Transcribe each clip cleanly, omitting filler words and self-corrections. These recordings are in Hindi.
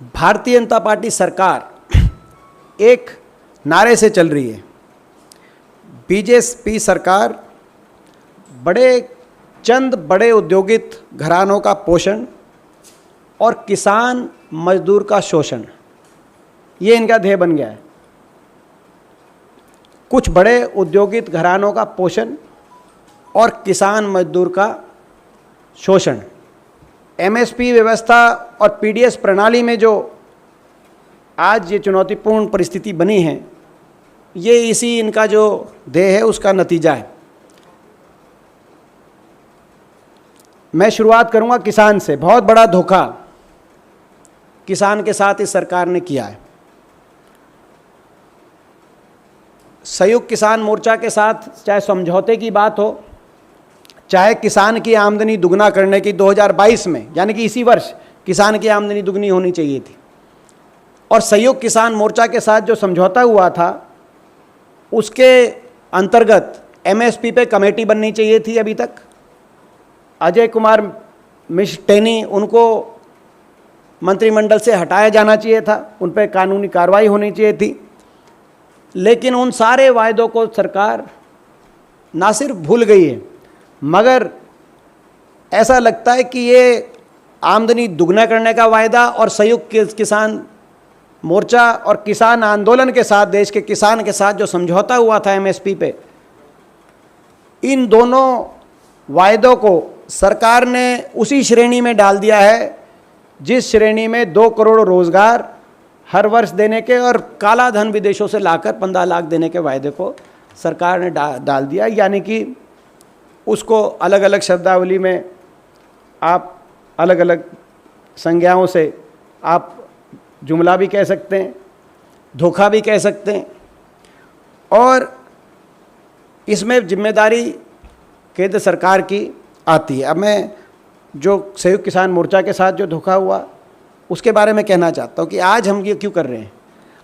भारतीय जनता पार्टी सरकार एक नारे से चल रही है। बीजेपी सरकार चंद बड़े औद्योगिक घरानों का पोषण और किसान मजदूर का शोषण, ये इनका ध्येय बन गया है। कुछ बड़े औद्योगिक घरानों का पोषण और किसान मजदूर का शोषण। एमएसपी व्यवस्था और पीडीएस प्रणाली में जो आज ये चुनौतीपूर्ण परिस्थिति बनी है, ये इसी इनका जो ध्येय है उसका नतीजा है। मैं शुरुआत करूंगा किसान से। बहुत बड़ा धोखा किसान के साथ इस सरकार ने किया है। संयुक्त किसान मोर्चा के साथ चाहे समझौते की बात हो, चाहे किसान की आमदनी दुगना करने की 2022 में, यानी कि इसी वर्ष किसान की आमदनी दुगनी होनी चाहिए थी, और संयुक्त किसान मोर्चा के साथ जो समझौता हुआ था उसके अंतर्गत एमएसपी पे कमेटी बननी चाहिए थी। अभी तक अजय कुमार मिश्र टेनी, उनको मंत्रिमंडल से हटाया जाना चाहिए था, उन पर कानूनी कार्रवाई होनी चाहिए थी। लेकिन उन सारे वायदों को सरकार ना सिर्फ भूल गई है, मगर ऐसा लगता है कि ये आमदनी दुगना करने का वायदा और संयुक्त किसान मोर्चा और किसान आंदोलन के साथ, देश के किसान के साथ जो समझौता हुआ था एमएसपी पे, इन दोनों वायदों को सरकार ने उसी श्रेणी में डाल दिया है जिस श्रेणी में 2 करोड़ रोजगार हर वर्ष देने के और काला धन विदेशों से लाकर 15 लाख देने के वायदे को सरकार ने डाल दिया। यानी कि उसको अलग अलग शब्दावली में आप अलग अलग संज्ञाओं से आप जुमला भी कह सकते हैं, धोखा भी कह सकते हैं, और इसमें जिम्मेदारी केंद्र सरकार की आती है। अब मैं जो संयुक्त किसान मोर्चा के साथ जो धोखा हुआ उसके बारे में कहना चाहता हूँ कि आज हम ये क्यों कर रहे हैं।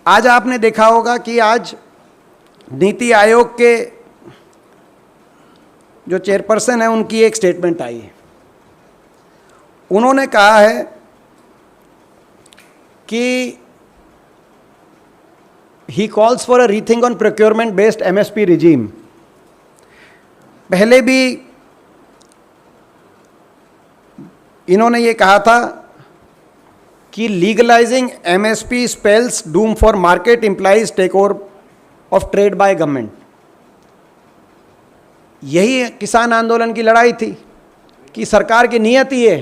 आज आपने देखा होगा कि आज नीति आयोग के जो चेयरपर्सन है उनकी एक स्टेटमेंट आई है। उन्होंने कहा है कि he calls for a rethink on procurement based MSP regime. पहले भी इन्होंने ये कहा था कि legalizing MSP spells doom for market implies take over of trade by government. यही किसान आंदोलन की लड़ाई थी कि सरकार की नीयत ये है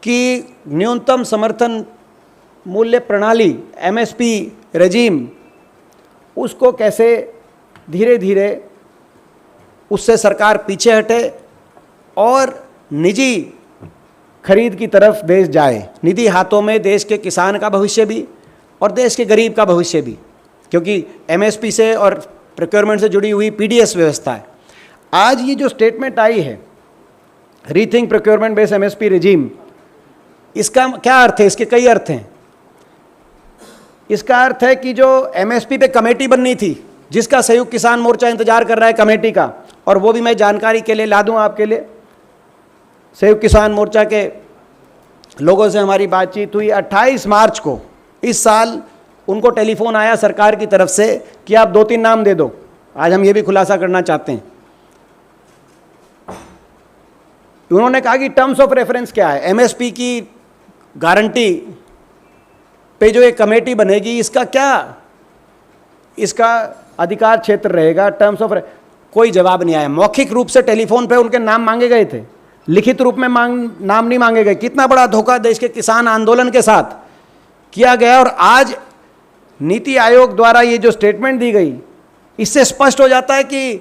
कि न्यूनतम समर्थन मूल्य प्रणाली एमएसपी रेजीम, उसको कैसे धीरे धीरे उससे सरकार पीछे हटे और निजी खरीद की तरफ देश जाए। निजी हाथों में देश के किसान का भविष्य भी और देश के गरीब का भविष्य भी, क्योंकि एमएसपी से और प्रोक्योरमेंट से जुड़ी हुई पीडीएस व्यवस्था है। आज ये जो स्टेटमेंट आई है rethink procurement based MSP regime, इसका क्या अर्थ है? इसके कई अर्थ हैं। इसका अर्थ है कि जो एमएसपी पे कमेटी बननी थी, जिसका संयुक्त किसान मोर्चा इंतजार कर रहा है कमेटी का, और वो भी मैं जानकारी के लिए ला दूं आपके लिए। संयुक्त किसान मोर्चा के लोगों से हमारी बातचीत हुई 28 मार्च को इस साल। उनको टेलीफोन आया सरकार की तरफ से कि आप 2-3 नाम दे दो। आज हम ये भी खुलासा करना चाहते हैं। उन्होंने कहा कि टर्म्स ऑफ रेफरेंस क्या है, एमएसपी की गारंटी पे जो एक कमेटी बनेगी, इसका क्या, इसका अधिकार क्षेत्र रहेगा, टर्म्स ऑफ। कोई जवाब नहीं आया। मौखिक रूप से टेलीफोन पे उनके नाम मांगे गए थे, लिखित रूप में नाम नहीं मांगे गए। कितना बड़ा धोखा देश के किसान आंदोलन के साथ किया गया। और आज नीति आयोग द्वारा ये जो स्टेटमेंट दी गई, इससे स्पष्ट हो जाता है कि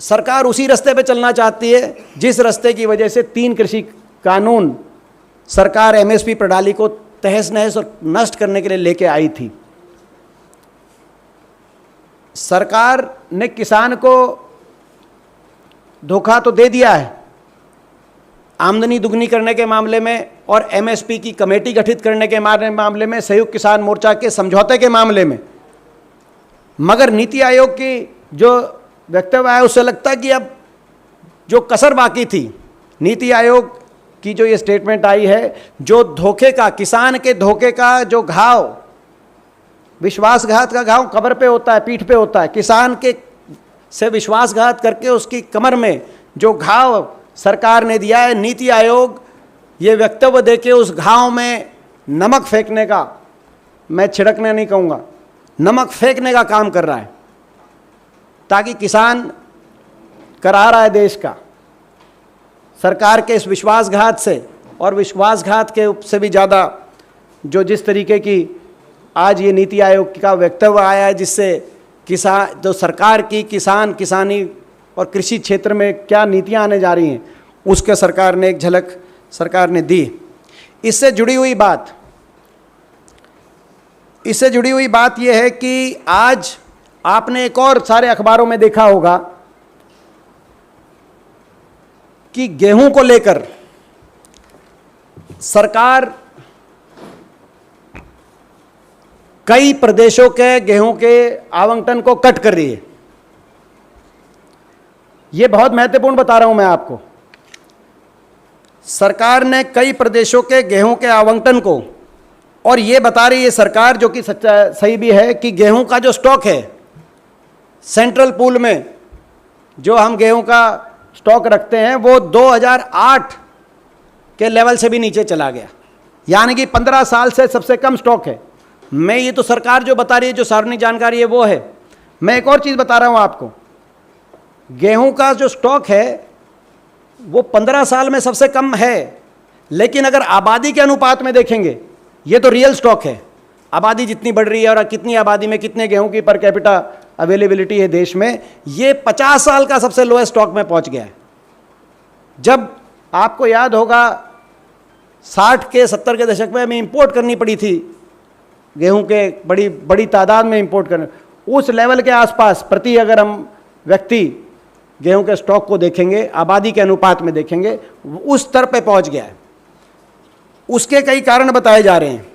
सरकार उसी रास्ते पे चलना चाहती है जिस रास्ते की वजह से 3 कृषि कानून सरकार एमएसपी प्रणाली को तहस नहस और नष्ट करने के लिए लेके आई थी। सरकार ने किसान को धोखा तो दे दिया है आमदनी दुगनी करने के मामले में और एमएसपी की कमेटी गठित करने के मामले में, संयुक्त किसान मोर्चा के समझौते के मामले में, मगर नीति आयोग की जो वक्तव्य आया उससे लगता है कि अब जो कसर बाकी थी नीति आयोग की जो ये स्टेटमेंट आई है, जो धोखे का, किसान के धोखे का जो घाव, विश्वासघात का घाव कमर पे होता है, पीठ पे होता है, किसान के से विश्वासघात करके उसकी कमर में जो घाव सरकार ने दिया है, नीति आयोग ये वक्तव्य देके उस घाव में नमक फेंकने का, मैं छिड़कने नहीं कहूँगा, नमक फेंकने का काम कर रहा है, ताकि किसान करा रहा है देश का सरकार के इस विश्वासघात से, और विश्वासघात के से भी ज़्यादा जो जिस तरीके की आज ये नीति आयोग का वक्तव्य आया है, जिससे किसान, जो सरकार की किसान, किसानी और कृषि क्षेत्र में क्या नीतियां आने जा रही हैं, उसके सरकार ने एक झलक सरकार ने दी। इससे जुड़ी हुई बात यह है कि आज आपने एक और सारे अखबारों में देखा होगा कि गेहूं को लेकर सरकार कई प्रदेशों के गेहूं के आवंटन को कट कर रही है। यह बहुत महत्वपूर्ण बता रहा हूं मैं आपको। सरकार ने कई प्रदेशों के गेहूं के आवंटन को, और यह बता रही है सरकार, जो कि सही भी है, कि गेहूं का जो स्टॉक है सेंट्रल पूल में, जो हम गेहूं का स्टॉक रखते हैं, वो 2008 के लेवल से भी नीचे चला गया, यानी कि 15 साल से सबसे कम स्टॉक है। मैं ये तो सरकार जो बता रही है, जो सार्वजनिक जानकारी है वो है। मैं एक और चीज़ बता रहा हूं आपको, गेहूं का जो स्टॉक है वो 15 साल में सबसे कम है, लेकिन अगर आबादी के अनुपात में देखेंगे, ये तो रियल स्टॉक है, आबादी जितनी बढ़ रही है और कितनी आबादी में कितने गेहूं की पर कैपिटा अवेलेबिलिटी है देश में, ये 50 साल का सबसे लोएस्ट स्टॉक में पहुंच गया है। जब आपको याद होगा 60 के 70 के दशक में हमें इंपोर्ट करनी पड़ी थी गेहूं के, बड़ी तादाद में इंपोर्ट करने, उस लेवल के आसपास प्रति अगर हम व्यक्ति गेहूं के स्टॉक को देखेंगे, आबादी के अनुपात में देखेंगे, उस स्तर पे पहुंच गया है। उसके कई कारण बताए जा रहे हैं।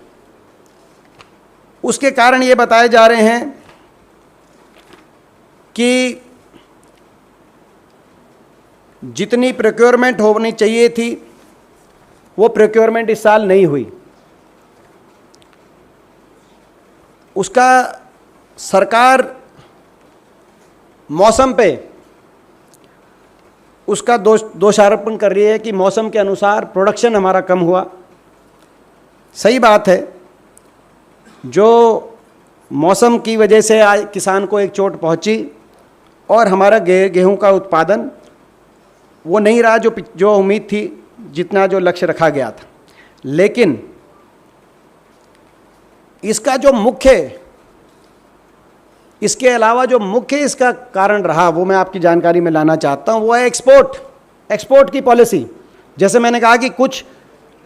उसके कारण ये बताए जा रहे हैं कि जितनी प्रोक्योरमेंट होनी चाहिए थी वो प्रोक्योरमेंट इस साल नहीं हुई। उसका सरकार मौसम पे उसका दोषारोपण कर रही है कि मौसम के अनुसार प्रोडक्शन हमारा कम हुआ। सही बात है, जो मौसम की वजह से आज किसान को एक चोट पहुंची और हमारा गेहूं का उत्पादन वो नहीं रहा जो उम्मीद थी, जितना जो लक्ष्य रखा गया था। लेकिन इसका जो इसके अलावा जो मुख्य इसका कारण रहा, वो मैं आपकी जानकारी में लाना चाहता हूं, वो है एक्सपोर्ट की पॉलिसी। जैसे मैंने कहा कि कुछ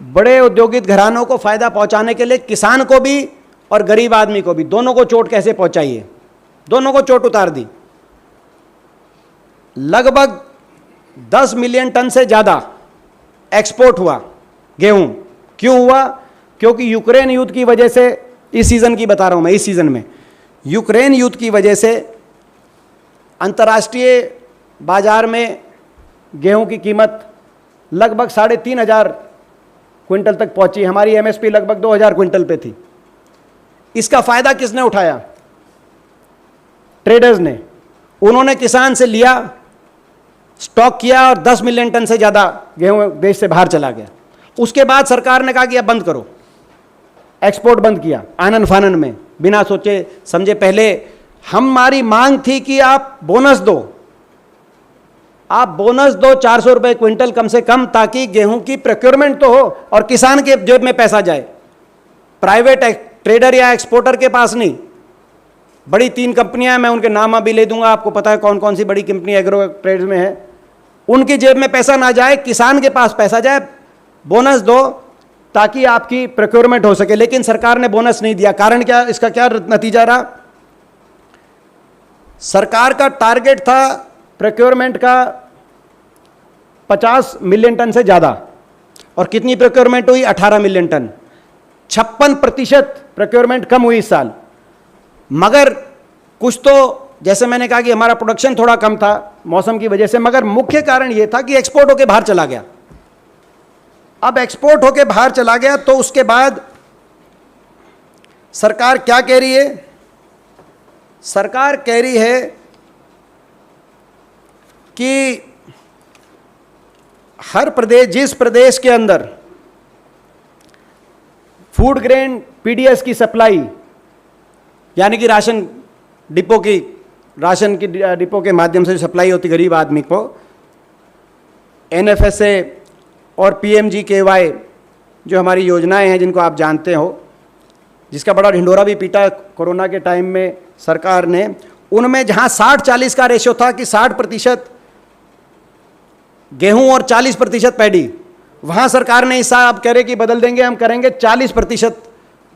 बड़े औद्योगिक घरानों को फायदा पहुंचाने के लिए किसान को भी और गरीब आदमी को भी, दोनों को चोट कैसे पहुंचाई है, दोनों को चोट उतार दी। लगभग 10 मिलियन टन से ज़्यादा एक्सपोर्ट हुआ गेहूं। क्यों हुआ? क्योंकि यूक्रेन युद्ध की वजह से, इस सीज़न की बता रहा हूं मैं, इस सीज़न में यूक्रेन युद्ध की वजह से अंतर्राष्ट्रीय बाजार में गेहूं की कीमत लगभग 3,500 क्विंटल तक पहुंची। हमारी एमएसपी लगभग 2,000 क्विंटल पे थी। इसका फायदा किसने उठाया? ट्रेडर्स ने। उन्होंने किसान से लिया, स्टॉक किया और 10 मिलियन टन से ज़्यादा गेहूं देश से बाहर चला गया। उसके बाद सरकार ने कहा कि अब बंद करो, एक्सपोर्ट बंद किया आनन फानन में, बिना सोचे समझे। पहले हमारी मांग थी कि आप बोनस दो 400 रुपए क्विंटल कम से कम, ताकि गेहूं की प्रोक्योरमेंट तो हो और किसान के जेब में पैसा जाए, प्राइवेट ट्रेडर या एक्सपोर्टर के पास नहीं। बड़ी 3 कंपनियां, मैं उनके नाम अभी ले दूंगा, आपको पता है कौन कौन सी बड़ी कंपनी एग्रो ट्रेड्स में है, उनकी जेब में पैसा ना जाए, किसान के पास पैसा जाए। बोनस दो ताकि आपकी प्रोक्योरमेंट हो सके। लेकिन सरकार ने बोनस नहीं दिया। कारण क्या? इसका क्या नतीजा रहा? सरकार का टारगेट था प्रोक्योरमेंट का 50 मिलियन टन से ज़्यादा, और कितनी प्रोक्योरमेंट हुई? 18 मिलियन टन। 56% प्रोक्योरमेंट कम हुई इस साल। मगर कुछ तो, जैसे मैंने कहा कि हमारा प्रोडक्शन थोड़ा कम था मौसम की वजह से, मगर मुख्य कारण यह था कि एक्सपोर्ट होकर बाहर चला गया। अब एक्सपोर्ट होके बाहर चला गया, तो उसके बाद सरकार क्या कह रही है? सरकार कह रही है कि हर प्रदेश, जिस प्रदेश के अंदर फूड ग्रेन पीडीएस की सप्लाई, यानी कि राशन डिपो के माध्यम से सप्लाई होती गरीब आदमी को, एनएफएसए और पीएमजीकेवाई जो हमारी योजनाएं हैं जिनको आप जानते हो, जिसका बड़ा ढिंढोरा भी पीटा कोरोना के टाइम में सरकार ने, उनमें जहां 60-40 का रेशियो था कि 60% गेहूं और 40% पैडी, वहां सरकार ने हिस्सा अब कह रहे कि बदल देंगे, हम करेंगे 40%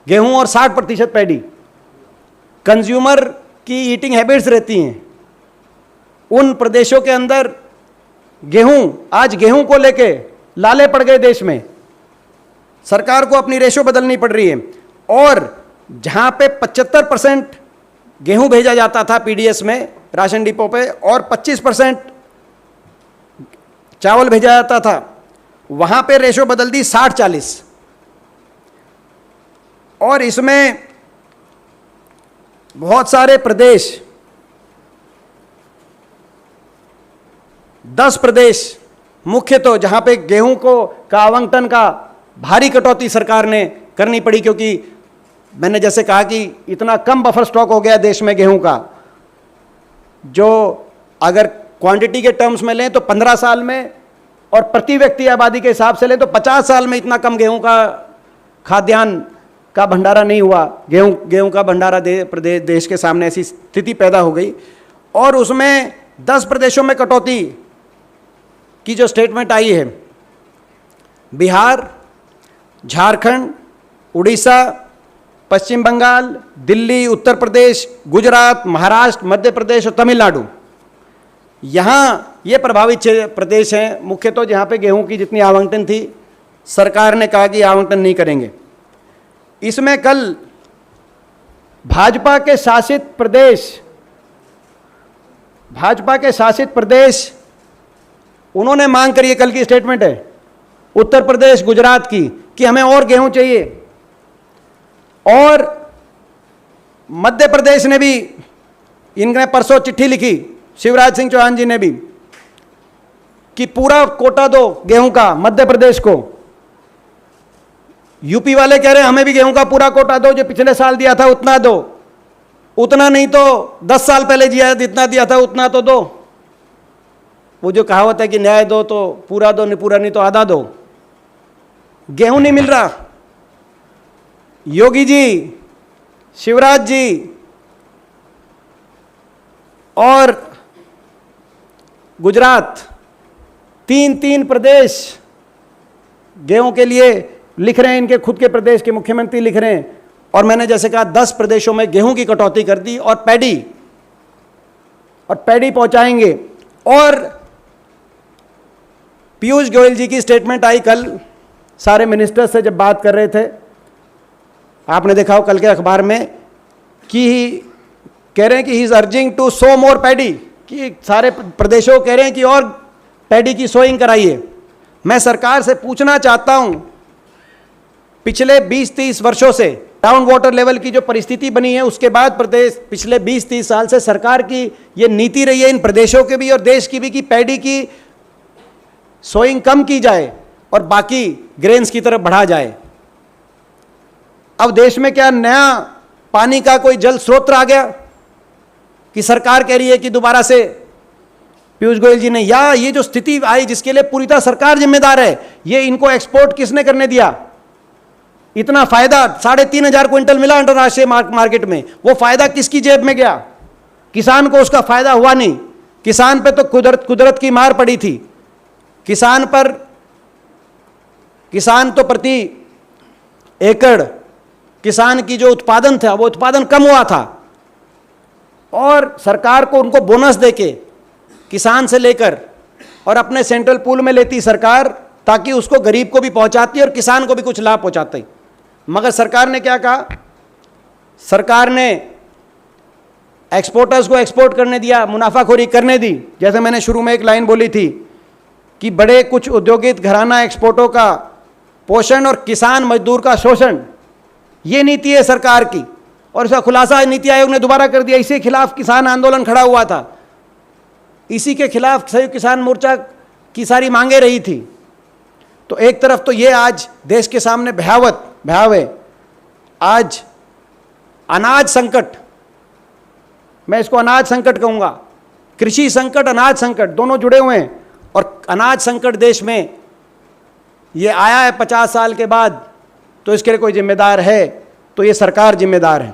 गेहूं और 60% पैडी। कंज्यूमर की ईटिंग हैबिट्स रहती हैं उन प्रदेशों के अंदर। गेहूं, आज गेहूं को लेके लाले पड़ गए देश में, सरकार को अपनी रेशो बदलनी पड़ रही है। और जहां पे 75% गेहूं भेजा जाता था पीडीएस में राशन डिपो पे और 25% चावल भेजा जाता था, वहां पे रेशो बदल दी 60-40। और इसमें बहुत सारे प्रदेश, 10 प्रदेश मुख्य, तो जहां पे गेहूं का आवंटन का भारी कटौती सरकार ने करनी पड़ी, क्योंकि मैंने जैसे कहा कि इतना कम बफर स्टॉक हो गया देश में गेहूं का, जो अगर क्वांटिटी के टर्म्स में लें तो 15 साल में और प्रति व्यक्ति आबादी के हिसाब से लें तो 50 साल में इतना कम गेहूं का खाद्यान्न का भंडारा नहीं हुआ। गेहूं का भंडारा देश के सामने ऐसी स्थिति पैदा हो गई। और उसमें 10 प्रदेशों में कटौती की जो स्टेटमेंट आई है, बिहार, झारखंड, उड़ीसा, पश्चिम बंगाल, दिल्ली, उत्तर प्रदेश, गुजरात, महाराष्ट्र, मध्य प्रदेश और तमिलनाडु, यहाँ ये प्रभावित प्रदेश हैं मुख्य, तो जहाँ पे गेहूं की जितनी आवंटन थी सरकार ने कहा कि आवंटन नहीं करेंगे। इसमें कल भाजपा के शासित प्रदेश उन्होंने मांग करी है, कल की स्टेटमेंट है उत्तर प्रदेश, गुजरात की, कि हमें और गेहूं चाहिए। और मध्य प्रदेश ने भी, इनने परसों चिट्ठी लिखी, शिवराज सिंह चौहान जी ने भी, कि पूरा कोटा दो गेहूं का मध्य प्रदेश को। यूपी वाले कह रहे हैं हमें भी गेहूं का पूरा कोटा दो, जो पिछले साल दिया था उतना दो, उतना नहीं तो 10 साल पहले जितना दिया था उतना तो दो। वो जो कहावत है कि न्याय दो तो पूरा दो, नहीं पूरा नहीं तो आधा दो। गेहूं नहीं मिल रहा। योगी जी, शिवराज जी और गुजरात, 3 प्रदेश गेहूं के लिए लिख रहे हैं, इनके खुद के प्रदेश के मुख्यमंत्री लिख रहे हैं। और मैंने जैसे कहा 10 प्रदेशों में गेहूं की कटौती कर दी और पैडी पहुंचाएंगे। और पीयूष गोयल जी की स्टेटमेंट आई कल, सारे मिनिस्टर्स से जब बात कर रहे थे, आपने देखा हो कल के अखबार में, कि कह रहे हैं कि he is urging to sow more paddy, कि सारे प्रदेशों कह रहे हैं कि और पैडी की सोइंग कराइए। मैं सरकार से पूछना चाहता हूं, पिछले 20-30 वर्षों से ग्राउंड वाटर लेवल की जो परिस्थिति बनी है, उसके बाद प्रदेश पिछले 20-30 साल से सरकार की ये नीति रही है, इन प्रदेशों के भी और देश की भी, कि पैडी की सोइंग कम की जाए और बाकी ग्रेन्स की तरफ बढ़ा जाए। अब देश में क्या नया पानी का कोई जल स्रोत आ गया कि सरकार कह रही है कि दोबारा से, पीयूष गोयल जी ने, या ये जो स्थिति आई जिसके लिए पूरी तरह सरकार जिम्मेदार है, ये इनको एक्सपोर्ट किसने करने दिया? इतना फायदा 3,500 क्विंटल मिला अंतरराष्ट्रीय मार्केट में, वो फायदा किसकी जेब में गया? किसान को उसका फायदा हुआ नहीं। किसान पे तो कुदरत की मार पड़ी थी। किसान तो प्रति एकड़ किसान की जो उत्पादन था, वो उत्पादन कम हुआ था, और सरकार को उनको बोनस देके किसान से लेकर और अपने सेंट्रल पूल में लेती सरकार, ताकि उसको गरीब को भी पहुंचाती और किसान को भी कुछ लाभ पहुंचाती। मगर सरकार ने क्या कहा? सरकार ने एक्सपोर्टर्स को एक्सपोर्ट करने दिया, मुनाफाखोरी करने दी। जैसे मैंने शुरू में एक लाइन बोली थी कि बड़े कुछ औद्योगिक घराना एक्सपोर्टों का पोषण और किसान मजदूर का शोषण, ये नीति है सरकार की। और इसका खुलासा नीति आयोग ने दोबारा कर दिया। इसी खिलाफ किसान आंदोलन खड़ा हुआ था, इसी के खिलाफ संयुक्त किसान मोर्चा की सारी मांगे रही थी। तो एक तरफ तो ये आज देश के सामने भयावह आज अनाज संकट, मैं इसको अनाज संकट कहूँगा, कृषि संकट अनाज संकट दोनों जुड़े हुए हैं। और अनाज संकट देश में ये आया है 50 साल के बाद, तो इसके लिए कोई जिम्मेदार है तो ये सरकार जिम्मेदार है।